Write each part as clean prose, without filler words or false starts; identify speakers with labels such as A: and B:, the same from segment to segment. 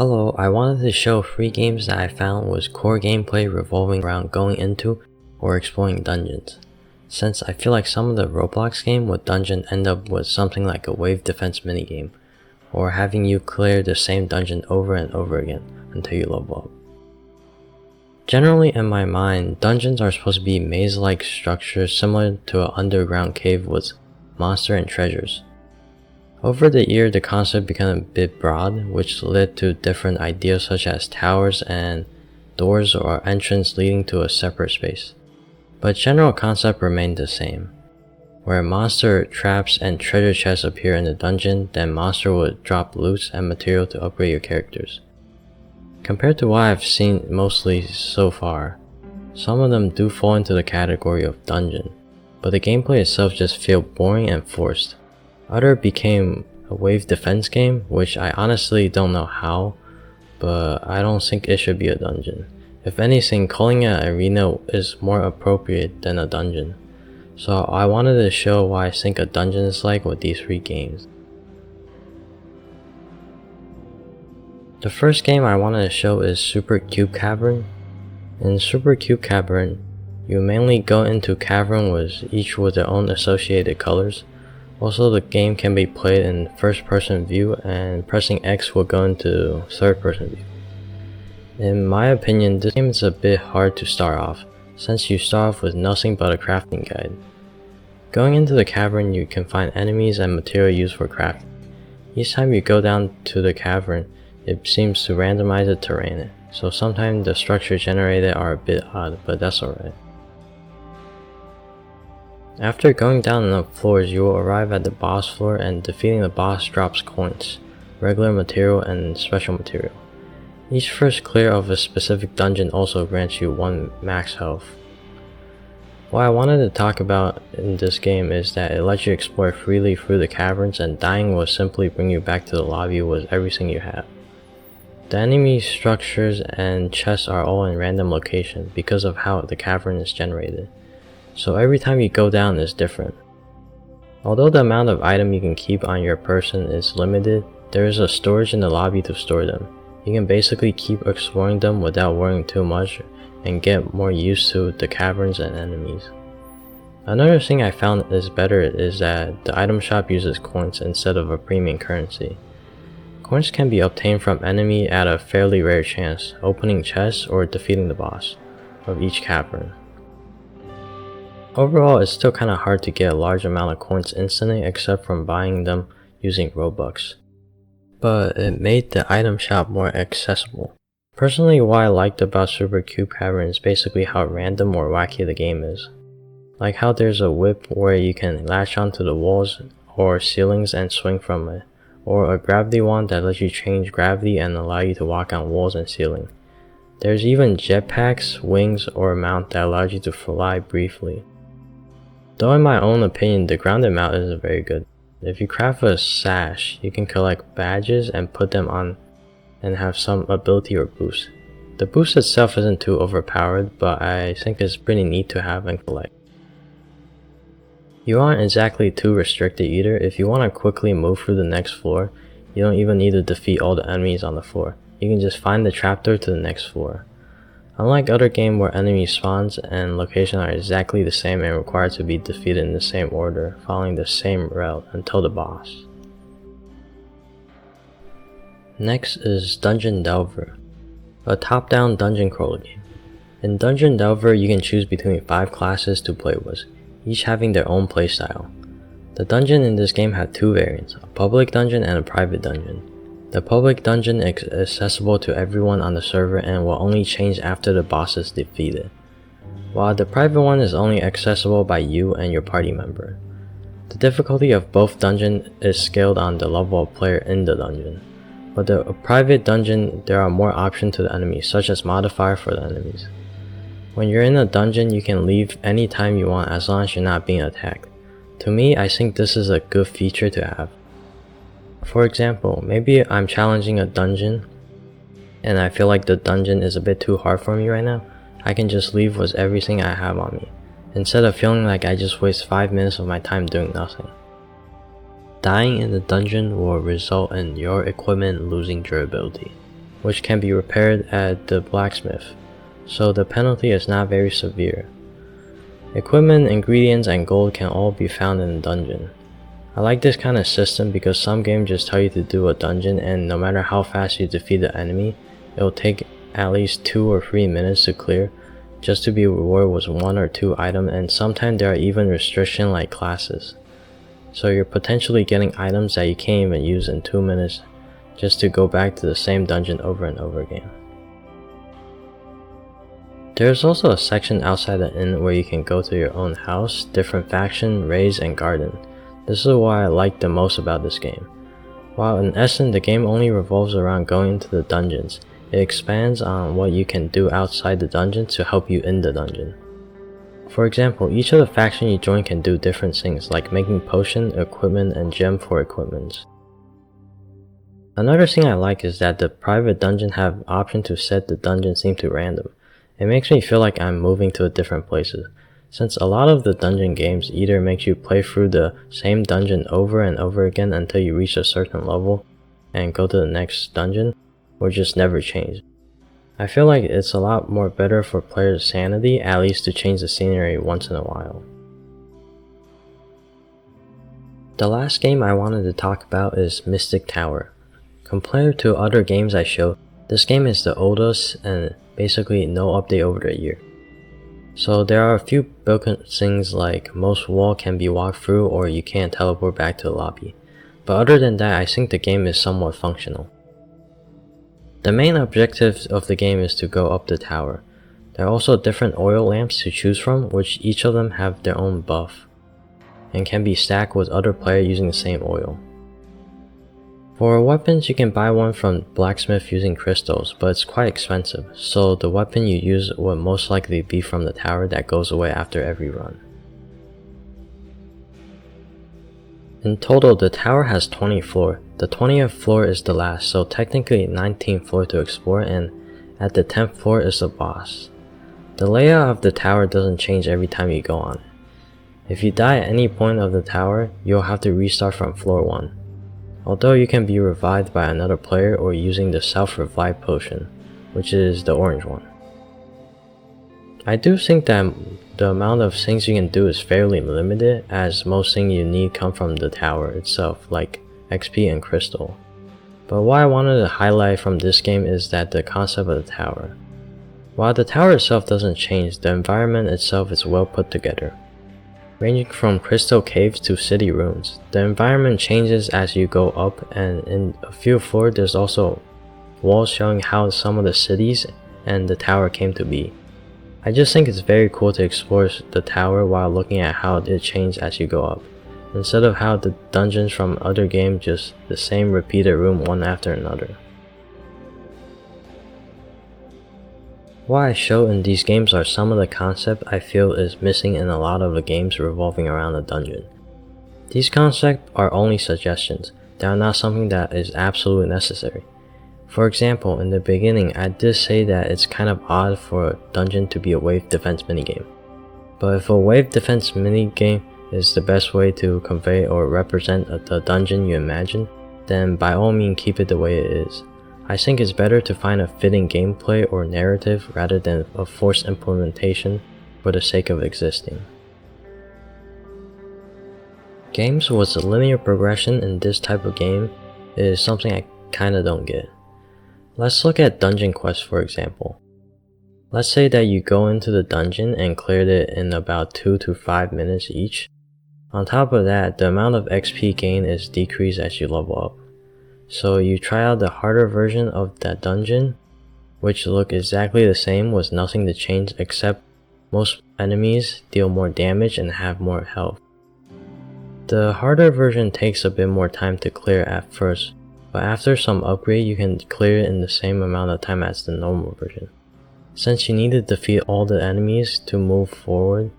A: Hello, I wanted to show 3 games that I found was core gameplay revolving around going into or exploring dungeons, since I feel like some of the Roblox game with dungeon end up with something like a wave defense minigame, or having you clear the same dungeon over and over again until you level up. Generally in my mind, dungeons are supposed to be maze-like structures similar to an underground cave with monsters and treasures. Over the year, the concept became a bit broad, which led to different ideas such as towers and doors or entrance leading to a separate space. But general concept remained the same, where monster traps and treasure chests appear in the dungeon, then monster would drop loot and material to upgrade your characters. Compared to what I've seen mostly so far, some of them do fall into the category of dungeon, but the gameplay itself just felt boring and forced. Other became a wave defense game, which I honestly don't know how, but I don't think it should be a dungeon. If anything, calling it an arena is more appropriate than a dungeon. So I wanted to show what I think a dungeon is like with these 3 games. The first game I wanted to show is Super Cube Cavern. In Super Cube Cavern, you mainly go into cavern each with their own associated colors. Also, the game can be played in first person view, and pressing X will go into third person view. In my opinion, this game is a bit hard to start off, since you start off with nothing but a crafting guide. Going into the cavern, you can find enemies and material used for crafting. Each time you go down to the cavern, it seems to randomize the terrain, so sometimes the structures generated are a bit odd, but that's alright. After going down enough floors, you will arrive at the boss floor, and defeating the boss drops coins, regular material, and special material. Each first clear of a specific dungeon also grants you 1 max health. What I wanted to talk about in this game is that it lets you explore freely through the caverns, and dying will simply bring you back to the lobby with everything you have. The enemy structures and chests are all in random location because of how the cavern is generated. So every time you go down is different. Although the amount of item you can keep on your person is limited, there is a storage in the lobby to store them. You can basically keep exploring them without worrying too much and get more used to the caverns and enemies. Another thing I found is better is that the item shop uses coins instead of a premium currency. Coins can be obtained from enemy at a fairly rare chance, opening chests or defeating the boss of each cavern. Overall, it's still kinda hard to get a large amount of coins instantly except from buying them using Robux. But it made the item shop more accessible. Personally, what I liked about Super Cube Cavern is basically how random or wacky the game is. Like how there's a whip where you can latch onto the walls or ceilings and swing from it, or a gravity wand that lets you change gravity and allow you to walk on walls and ceiling. There's even jetpacks, wings, or a mount that allows you to fly briefly. Though in my own opinion, the grounded mount isn't very good. If you craft a sash, you can collect badges and put them on and have some ability or boost. The boost itself isn't too overpowered, but I think it's pretty neat to have and collect. You aren't exactly too restricted either. If you want to quickly move through the next floor, you don't even need to defeat all the enemies on the floor. You can just find the trapdoor to the next floor. Unlike other games where enemy spawns and locations are exactly the same and required to be defeated in the same order, following the same route until the boss. Next is Dungeon Delver, a top-down dungeon crawler game. In Dungeon Delver, you can choose between 5 classes to play with, each having their own playstyle. The dungeon in this game had 2 variants, a public dungeon and a private dungeon. The public dungeon is accessible to everyone on the server and will only change after the boss is defeated, while the private one is only accessible by you and your party member. The difficulty of both dungeons is scaled on the level of player in the dungeon, but the private dungeon there are more options to the enemies, such as modifier for the enemies. When you're in a dungeon, you can leave anytime you want as long as you're not being attacked. To me, I think this is a good feature to have. For example, maybe I'm challenging a dungeon and I feel like the dungeon is a bit too hard for me right now. I can just leave with everything I have on me, instead of feeling like I just waste 5 minutes of my time doing nothing. Dying in the dungeon will result in your equipment losing durability. which can be repaired at the blacksmith, so the penalty is not very severe. Equipment, ingredients, and gold can all be found in the dungeon. I like this kind of system because some games just tell you to do a dungeon, and no matter how fast you defeat the enemy, it will take at least 2 or 3 minutes to clear, just to be rewarded with 1 or 2 items, and sometimes there are even restrictions like classes. So you're potentially getting items that you can't even use in 2 minutes just to go back to the same dungeon over and over again. There's also a section outside the inn where you can go to your own house, different faction, raise, and garden. This is what I like the most about this game. While in essence the game only revolves around going into the dungeons, it expands on what you can do outside the dungeon to help you in the dungeon. For example, each of the factions you join can do different things like making potion, equipment, and gem for equipments. Another thing I like is that the private dungeon have option to set the dungeon theme to random. It makes me feel like I'm moving to different places, since a lot of the dungeon games either makes you play through the same dungeon over and over again until you reach a certain level and go to the next dungeon, or just never change. I feel like it's a lot more better for players' sanity, at least to change the scenery once in a while. The last game I wanted to talk about is Mystic Tower. Compared to other games I showed, this game is the oldest and basically no update over the year. So there are a few broken things like most wall can be walked through or you can't teleport back to the lobby. But other than that, I think the game is somewhat functional. The main objective of the game is to go up the tower. There are also different oil lamps to choose from, which each of them have their own buff, and can be stacked with other players using the same oil. For weapons, you can buy one from blacksmith using crystals, but it's quite expensive, so the weapon you use will most likely be from the tower that goes away after every run. In total, the tower has 20 floors. The 20th floor is the last, so technically 19th floor to explore, and at the 10th floor is the boss. The layout of the tower doesn't change every time you go on it. If you die at any point of the tower, you'll have to restart from floor 1. Although you can be revived by another player or using the self-revive potion, which is the orange one. I do think that the amount of things you can do is fairly limited, as most things you need come from the tower itself, like XP and crystal. But what I wanted to highlight from this game is that the concept of the tower. While the tower itself doesn't change, the environment itself is well put together. Ranging from crystal caves to city ruins, the environment changes as you go up, and in a few floors there's also walls showing how some of the cities and the tower came to be. I just think it's very cool to explore the tower while looking at how it changed as you go up, instead of how the dungeons from other games just the same repeated room one after another. What I show in these games are some of the concepts I feel is missing in a lot of the games revolving around a dungeon. These concepts are only suggestions, they are not something that is absolutely necessary. For example, in the beginning I did say that it's kind of odd for a dungeon to be a wave defense minigame. But if a wave defense minigame is the best way to convey or represent the dungeon you imagine, then by all means keep it the way it is. I think it's better to find a fitting gameplay or narrative rather than a forced implementation for the sake of existing. Games with a linear progression in this type of game is something I kinda don't get. Let's look at Dungeon Quest for example. Let's say that you go into the dungeon and cleared it in about 2 to 5 minutes each. On top of that, the amount of XP gain is decreased as you level up. So you try out the harder version of that dungeon, which look exactly the same with nothing to change except most enemies deal more damage and have more health. The harder version takes a bit more time to clear at first, but after some upgrade you can clear it in the same amount of time as the normal version. Since you need to defeat all the enemies to move forward,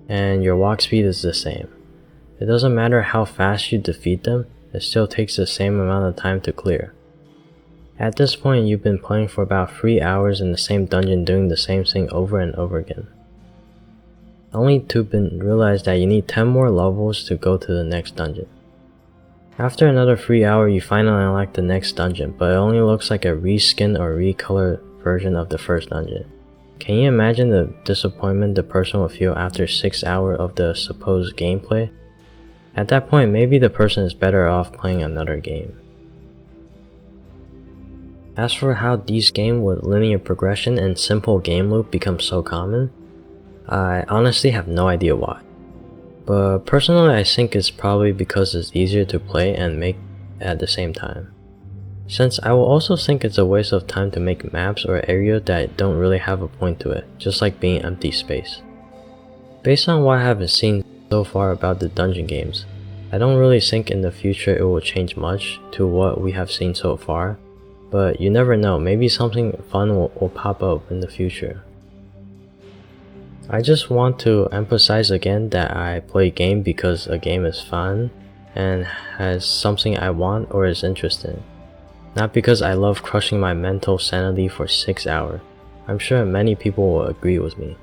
A: and your walk speed is the same. It doesn't matter how fast you defeat them, it still takes the same amount of time to clear. At this point you've been playing for about 3 hours in the same dungeon doing the same thing over and over again. Only to realize that you need 10 more levels to go to the next dungeon. After another free hour, you finally unlock the next dungeon, but it only looks like a reskin or recolored version of the first dungeon. Can you imagine the disappointment the person would feel after 6 hours of the supposed gameplay? At that point, maybe the person is better off playing another game. As for how these games with linear progression and simple game loop become so common, I honestly have no idea why. But personally, I think it's probably because it's easier to play and make at the same time. Since I will also think it's a waste of time to make maps or areas that don't really have a point to it, just like being empty space. Based on what I have seen so far about the dungeon games, I don't really think in the future it will change much to what we have seen so far, but you never know, maybe something fun will pop up in the future. I just want to emphasize again that I play a game because a game is fun and has something I want or is interested in, not because I love crushing my mental sanity for 6 hours. I'm sure many people will agree with me.